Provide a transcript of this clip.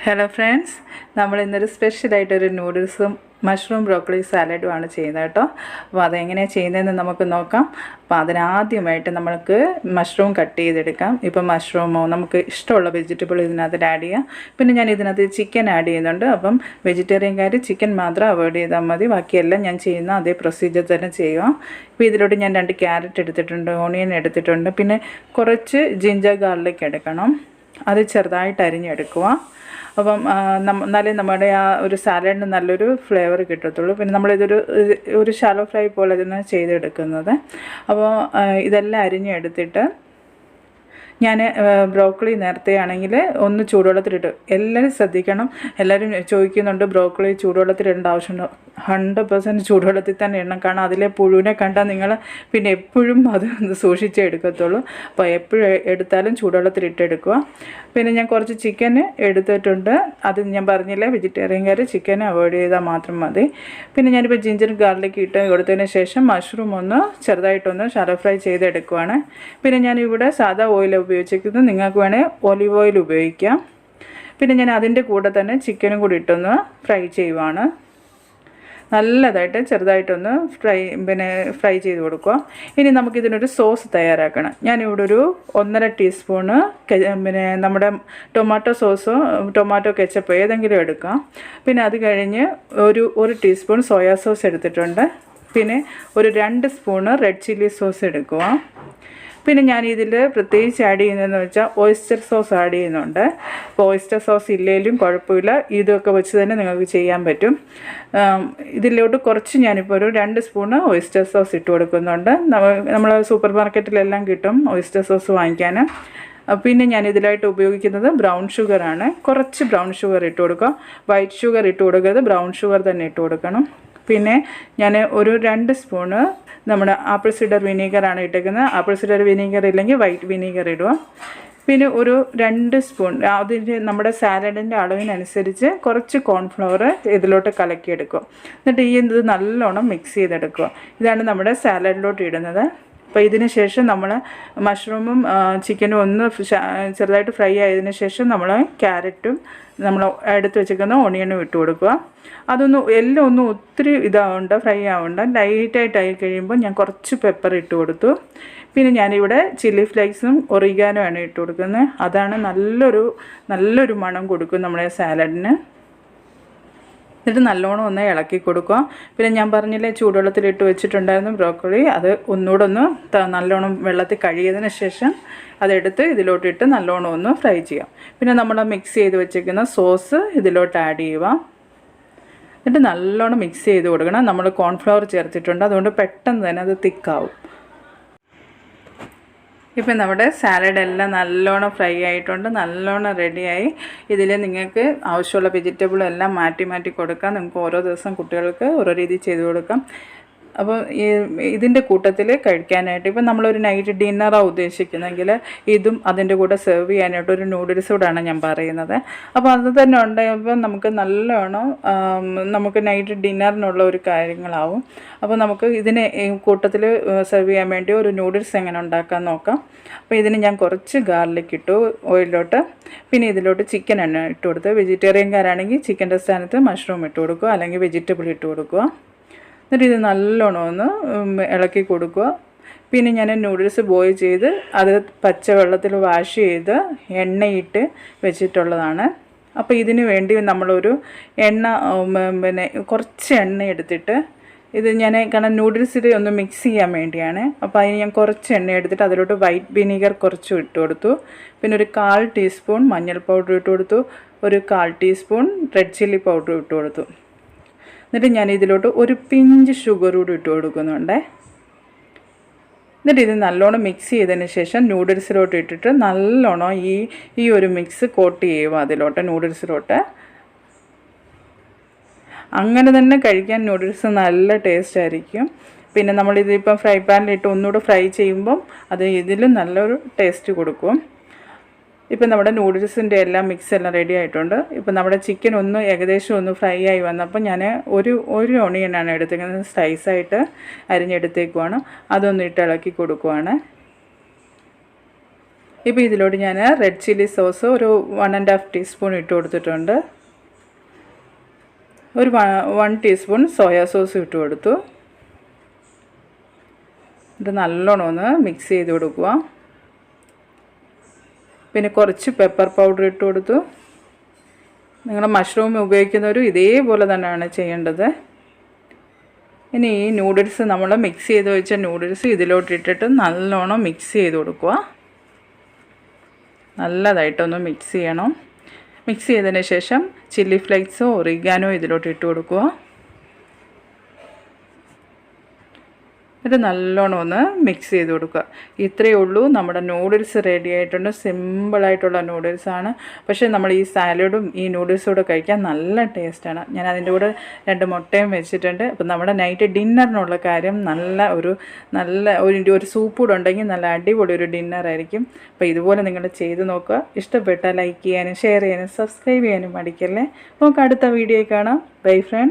Hello friends, നമ്മൾ ഇന്നൊരു സ്പെഷ്യലായിട്ടൊരു നൂഡിൽസും mushroom broccoli സാലഡുമാണ് ചെയ്യുന്നത് കേട്ടോ. അപ്പോൾ അതെങ്ങനെയാണ് ചെയ്യുന്നതെന്ന് നമുക്ക് നോക്കാം. അപ്പോൾ അതിനാദ്യമായിട്ട് നമുക്ക് മഷ്റൂം കട്ട് ചെയ്തെടുക്കാം. ഇപ്പോൾ മഷ്റൂമോ നമുക്ക് ഇഷ്ടമുള്ള വെജിറ്റബിൾ ഇതിനകത്ത് ആഡ് ചെയ്യാം. പിന്നെ ഞാൻ ഇതിനകത്ത് ചിക്കൻ ആഡ് ചെയ്യുന്നുണ്ട്. അപ്പം വെജിറ്റേറിയൻകാർ ചിക്കൻ മാത്രം അവോയ്ഡ് ചെയ്താൽ മതി. ബാക്കിയെല്ലാം ഞാൻ ചെയ്യുന്ന അതേ പ്രൊസീജിയർ തന്നെ ചെയ്യുക. ഇപ്പോൾ ഇതിലോട്ട് ഞാൻ 2 ക്യാരറ്റ് എടുത്തിട്ടുണ്ട്, ഓണിയൻ എടുത്തിട്ടുണ്ട്, പിന്നെ കുറച്ച് ജിഞ്ചർ ഗാർലിക് എടുക്കണം. അത് ചെറുതായിട്ട് അരിഞ്ഞെടുക്കുക. അപ്പം എന്നാലേ നമ്മുടെ ആ ഒരു സാലഡിന് നല്ലൊരു ഫ്ലേവർ കിട്ടത്തുള്ളൂ. പിന്നെ നമ്മളിതൊരു ഷാലോ ഫ്രൈ പോലെ ഇതിനെ ചെയ്തെടുക്കുന്നത്. അപ്പോൾ ഇതെല്ലാം അരിഞ്ഞെടുത്തിട്ട് ഞാൻ ബ്രോക്കോളി നേരത്തെ ആണെങ്കിൽ ഒന്ന് ചൂടുവെള്ളത്തിലിട്ട്, എല്ലാവരും ശ്രദ്ധിക്കണം. എല്ലാവരും ചോദിക്കുന്നുണ്ട് ബ്രോക്കോളി ചൂടുവെള്ളത്തിലിടേണ്ട ആവശ്യമുണ്ടോ? 100% ചൂടുവെള്ളത്തിൽ തന്നെ ഇടണം. കാരണം അതിലെ പുഴുവിനെ കണ്ടാൽ നിങ്ങൾ പിന്നെ എപ്പോഴും അത് സൂക്ഷിച്ചേ എടുക്കത്തുള്ളൂ. അപ്പോൾ എപ്പോഴും എടുത്താലും ചൂടുവെള്ളത്തിലിട്ടെടുക്കുക. പിന്നെ ഞാൻ കുറച്ച് ചിക്കൻ എടുത്തിട്ടുണ്ട്. അത് ഞാൻ പറഞ്ഞില്ലേ, വെജിറ്റേറിയൻകാർ ചിക്കൻ അവോയ്ഡ് ചെയ്താൽ മാത്രം മതി. പിന്നെ ഞാനിപ്പോൾ ജിഞ്ചർ ഗാർലിക് ഇട്ട് കൊടുത്തതിന് ശേഷം മഷ്റൂം ഒന്ന് ചെറുതായിട്ടൊന്ന് ഷാലോ ഫ്രൈ ചെയ്തെടുക്കുവാണ്. പിന്നെ ഞാനിവിടെ സാധാ ഓയിൽ ഉപയോഗിച്ചിരിക്കുന്നത്, നിങ്ങൾക്ക് വേണേൽ ഒലിവ് ഓയിൽ ഉപയോഗിക്കാം. പിന്നെ ഞാൻ അതിൻ്റെ കൂടെ തന്നെ ചിക്കനും കൂടി ഇട്ടൊന്ന് ഫ്രൈ ചെയ്യുവാണ്. നല്ലതായിട്ട് ചെറുതായിട്ടൊന്ന് ഫ്രൈ ചെയ്ത് കൊടുക്കുക. ഇനി നമുക്കിതിനൊരു സോസ് തയ്യാറാക്കണം. ഞാനിവിടെ ഒരു 1.5 ടീസ്പൂണ് നമ്മുടെ ടൊമാറ്റോ സോസോ ടൊമാറ്റോ കെച്ചപ്പോ ഏതെങ്കിലും എടുക്കാം. പിന്നെ അത് കഴിഞ്ഞ് ഒരു ടീസ്പൂൺ സോയാ സോസ് എടുത്തിട്ടുണ്ട്. പിന്നെ ഒരു 2 സ്പൂണ് റെഡ് ചില്ലി സോസ് എടുക്കുക. പിന്നെ ഞാനിതിൽ പ്രത്യേകിച്ച് ആഡ് ചെയ്യുന്നതെന്ന് വെച്ചാൽ ഓയിസ്റ്റർ സോസ് ആഡ് ചെയ്യുന്നുണ്ട്. അപ്പോൾ ഓയിസ്റ്റർ സോസ് ഇല്ലെങ്കിലും കുഴപ്പമില്ല, ഇതൊക്കെ വെച്ച് തന്നെ നിങ്ങൾക്ക് ചെയ്യാൻ പറ്റും. ഇതിലോട്ട് കുറച്ച് ഞാനിപ്പോൾ ഒരു 2 സ്പൂണ് ഓയിസ്റ്റർ സോസ് ഇട്ട് കൊടുക്കുന്നുണ്ട്. നമ്മൾ സൂപ്പർ മാർക്കറ്റിലെല്ലാം കിട്ടും ഓയിസ്റ്റർ സോസ് വാങ്ങിക്കാൻ. പിന്നെ ഞാൻ ഇതിലായിട്ട് ഉപയോഗിക്കുന്നത് ബ്രൗൺ ഷുഗറാണ്. കുറച്ച് ബ്രൗൺ ഷുഗർ ഇട്ട് കൊടുക്കുക. വൈറ്റ് ഷുഗർ ഇട്ട് കൊടുക്കരുത്, ബ്രൗൺ ഷുഗർ തന്നെ ഇട്ട് കൊടുക്കണം. പിന്നെ ഞാൻ ഒരു 2 സ്പൂണ് നമ്മുടെ ആപ്പിൾ സിഡർ വിനീഗറാണ് ഇട്ടേക്കുന്നത്. ആപ്പിൾ സിഡർ വിനീഗർ ഇല്ലെങ്കിൽ വൈറ്റ് വിനീഗർ ഇടുക. പിന്നെ ഒരു 2 സ്പൂൺ അതിൻ്റെ നമ്മുടെ സാലഡിൻ്റെ അളവിനനുസരിച്ച് കുറച്ച് കോൺഫ്ലവർ ഇതിലോട്ട് കലക്കിയെടുക്കുക. എന്നിട്ട് ഇത് നല്ലോണം മിക്സ് ചെയ്തെടുക്കുക. ഇതാണ് നമ്മുടെ സാലഡിലോട്ട് ഇടുന്നത്. അപ്പോൾ ഇതിന് ശേഷം നമ്മൾ മഷ്റൂമും ചിക്കനും ഒന്ന് ചെറുതായിട്ട് ഫ്രൈ ആയതിനു ശേഷം നമ്മൾ ക്യാരറ്റും നമ്മൾ എടുത്ത് വെച്ചിരിക്കുന്ന ഓണിയനും ഇട്ട് കൊടുക്കുക. എല്ലാം ഒന്നും ഒത്തിരി ഫ്രൈ ആവണ്ട. ലൈറ്റായിട്ടായി കഴിയുമ്പോൾ ഞാൻ കുറച്ച് പെപ്പർ ഇട്ട് കൊടുത്തു. പിന്നെ ഞാനിവിടെ ചില്ലി ഫ്ലേക്സും ഒറിഗാനോയാണ് ഇട്ട് കൊടുക്കുന്നത്. അതാണ് നല്ലൊരു മണം കൊടുക്കും നമ്മുടെ സാലഡിന്. എന്നിട്ട് നല്ലോണം ഒന്ന് ഇളക്കി കൊടുക്കുക. പിന്നെ ഞാൻ പറഞ്ഞില്ലേ, ചൂടുവെള്ളത്തിലിട്ട് വെച്ചിട്ടുണ്ടായിരുന്നു ബ്രോക്കോളി. അത് ഒന്നുകൂടെ നല്ലോണം വെള്ളത്തിൽ കഴുകിയതിന് ശേഷം അതെടുത്ത് ഇതിലോട്ടിട്ട് നല്ലോണം ഒന്ന് ഫ്രൈ ചെയ്യാം. പിന്നെ നമ്മൾ മിക്സ് ചെയ്ത് വെച്ചിരിക്കുന്ന സോസ് ഇതിലോട്ട് ആഡ് ചെയ്യുക. എന്നിട്ട് നല്ലോണം മിക്സ് ചെയ്ത് കൊടുക്കണം. നമ്മൾ കോൺഫ്ലവർ ചേർത്തിട്ടുണ്ട്, അതുകൊണ്ട് പെട്ടെന്ന് തന്നെ അത് തിക്കാവും. ഇപ്പം നമ്മുടെ സാലഡ് എല്ലാം നല്ലോണം ഫ്രൈ ആയിട്ടുണ്ട്, നല്ലോണം റെഡിയായി. ഇതിൽ നിങ്ങൾക്ക് ആവശ്യമുള്ള വെജിറ്റബിളും എല്ലാം മാറ്റി കൊടുക്കാം. നിങ്ങൾക്ക് ഓരോ ദിവസം കുട്ടികൾക്ക് ഓരോ രീതി ചെയ്ത് കൊടുക്കാം. അപ്പോൾ ഇതിൻ്റെ കൂട്ടത്തിൽ കഴിക്കാനായിട്ട് ഇപ്പം നമ്മളൊരു നൈറ്റ് ഡിന്നറാണ് ഉദ്ദേശിക്കുന്നതെങ്കിൽ ഇതും അതിൻ്റെ കൂടെ സെർവ് ചെയ്യാനായിട്ട് ഒരു നൂഡിൽസ് കൂടാണ് ഞാൻ പറയുന്നത്. അപ്പോൾ അത് തന്നെ ഉണ്ടായപ്പോൾ നമുക്ക് നല്ലോണം നമുക്ക് നൈറ്റ് ഡിന്നറിനുള്ള ഒരു കാര്യങ്ങളാവും. അപ്പോൾ നമുക്ക് ഇതിനെ കൂട്ടത്തിൽ സെർവ് ചെയ്യാൻ വേണ്ടി ഒരു നൂഡിൽസ് എങ്ങനെ ഉണ്ടാക്കാൻ നോക്കാം. അപ്പോൾ ഇതിന് ഞാൻ കുറച്ച് ഗാർലിക് ഇട്ടു ഓയിലിലോട്ട്. പിന്നെ ഇതിലോട്ട് ചിക്കൻ എണ്ണ ഇട്ട് കൊടുത്ത്, വെജിറ്റേറിയൻകാരാണെങ്കിൽ ചിക്കൻ്റെ സ്ഥാനത്ത് മഷ്റൂം ഇട്ട് കൊടുക്കുക, അല്ലെങ്കിൽ വെജിറ്റബിൾ ഇട്ട് കൊടുക്കുക. എന്നിട്ട് ഇത് നല്ലോണം ഒന്ന് ഇളക്കി കൊടുക്കുക. പിന്നെ ഞാൻ നൂഡിൽസ് ബോയിൽ ചെയ്ത് അത് പച്ചവെള്ളത്തിൽ വാഷ് ചെയ്ത് എണ്ണയിട്ട് വെച്ചിട്ടുള്ളതാണ്. അപ്പോൾ ഇതിന് വേണ്ടി നമ്മളൊരു കുറച്ച് എണ്ണ എടുത്തിട്ട്, ഇത് കാരണം നൂഡിൽസിൽ ഒന്ന് മിക്സ് ചെയ്യാൻ വേണ്ടിയാണ്. അപ്പോൾ അതിന് ഞാൻ കുറച്ച് എണ്ണ എടുത്തിട്ട് അതിലോട്ട് വൈറ്റ് വിനീഗർ കുറച്ച് ഇട്ട് കൊടുത്തു. പിന്നെ ഒരു 1/4 ടീസ്പൂൺ മഞ്ഞൾ പൗഡർ ഇട്ട് കൊടുത്തു. ഒരു 1/4 ടീസ്പൂൺ റെഡ് ചില്ലി പൗഡർ ഇട്ട് കൊടുത്തു. എന്നിട്ട് ഞാൻ ഇതിലോട്ട് ഒരു പിഞ്ച് ഷുഗർ കൂടി ഇട്ട് കൊടുക്കുന്നുണ്ട്. എന്നിട്ട് ഇത് നല്ലോണം മിക്സ് ചെയ്തതിന് ശേഷം നൂഡിൽസിലോട്ട് ഇട്ടിട്ട് നല്ലോണം ഈ ഒരു മിക്സ് കോട്ട് ചെയ്യുക അതിലോട്ട്, നൂഡിൽസിലോട്ട്. അങ്ങനെ തന്നെ കഴിക്കാൻ നൂഡിൽസ് നല്ല ടേസ്റ്റ് ആയിരിക്കും. പിന്നെ നമ്മളിതിപ്പം ഫ്രൈ പാനിലിട്ട് ഒന്നുകൂടെ ഫ്രൈ ചെയ്യുമ്പം അത് ഇതിലും നല്ലൊരു ടേസ്റ്റ് കൊടുക്കും. ഇപ്പം നമ്മുടെ നൂഡിൽസിൻ്റെ എല്ലാം മിക്സ് എല്ലാം റെഡി ആയിട്ടുണ്ട്. ഇപ്പം നമ്മുടെ ചിക്കൻ ഏകദേശം ഒന്ന് ഫ്രൈ ആയി വന്നപ്പോൾ ഞാൻ ഒരു ഓണിയനാണ് എടുത്തിരിക്കുന്നത്, സ്ലൈസായിട്ട് അരിഞ്ഞെടുത്തേക്കുവാണ്. അതൊന്ന് ഇട്ട് ഇളക്കി കൊടുക്കുവാണ്. ഇപ്പോൾ ഇതിലോട്ട് ഞാൻ റെഡ് ചില്ലി സോസ് ഒരു 1½ ടീസ്പൂൺ ഇട്ട് കൊടുത്തിട്ടുണ്ട്. ഒരു 1 ടീസ്പൂൺ സോയാ സോസ് ഇട്ട് കൊടുത്തു. ഇത് നല്ലോണം ഒന്ന് മിക്സ് ചെയ്ത് കൊടുക്കുക. പിന്നെ കുറച്ച് പെപ്പർ പൗഡർ ഇട്ട് കൊടുത്തു. നിങ്ങൾ മഷ്റൂം ഉപയോഗിക്കുന്നവരും ഇതേപോലെ തന്നെയാണ് ചെയ്യേണ്ടത്. ഇനി ഈ നൂഡിൽസ് നമ്മൾ മിക്സ് ചെയ്ത് വെച്ച നൂഡിൽസ് ഇതിലോട്ട് ഇട്ടിട്ട് നല്ലോണം മിക്സ് ചെയ്ത് കൊടുക്കുക. നല്ലതായിട്ടൊന്ന് മിക്സ് ചെയ്യണം. മിക്സ് ചെയ്തതിന് ശേഷം ചില്ലി ഫ്ലേക്സോ ഒറിഗാനോ ഇതിലോട്ട് ഇട്ട് കൊടുക്കുക. ഇത് നല്ലോണം ഒന്ന് മിക്സ് ചെയ്ത് കൊടുക്കുക. ഇത്രയേ ഉള്ളൂ, നമ്മുടെ നൂഡിൽസ് റെഡി ആയിട്ടുണ്ട്. സിമ്പിളായിട്ടുള്ള നൂഡിൽസാണ്. പക്ഷേ നമ്മൾ ഈ സാലഡും ഈ നൂഡിൽസും കൂടെ കഴിക്കാൻ നല്ല ടേസ്റ്റാണ്. ഞാൻ അതിൻ്റെ കൂടെ 2 മുട്ടയും വെച്ചിട്ടുണ്ട്. അപ്പം നമ്മുടെ നൈറ്റ് ഡിന്നറിനുള്ള കാര്യം നല്ല ഒരു സൂപ്പ് കൂടെ ഉണ്ടെങ്കിൽ നല്ല അടിപൊളി ഒരു ഡിന്നറായിരിക്കും. അപ്പോൾ ഇതുപോലെ നിങ്ങൾ ചെയ്ത് നോക്കുക. ഇഷ്ടപ്പെട്ടാൽ ലൈക്ക് ചെയ്യാനും ഷെയർ ചെയ്യാനും സബ്സ്ക്രൈബ് ചെയ്യാനും മടിക്കല്ലേ. നമുക്ക് അടുത്ത വീഡിയോയിൽ കാണാം. Bye friends.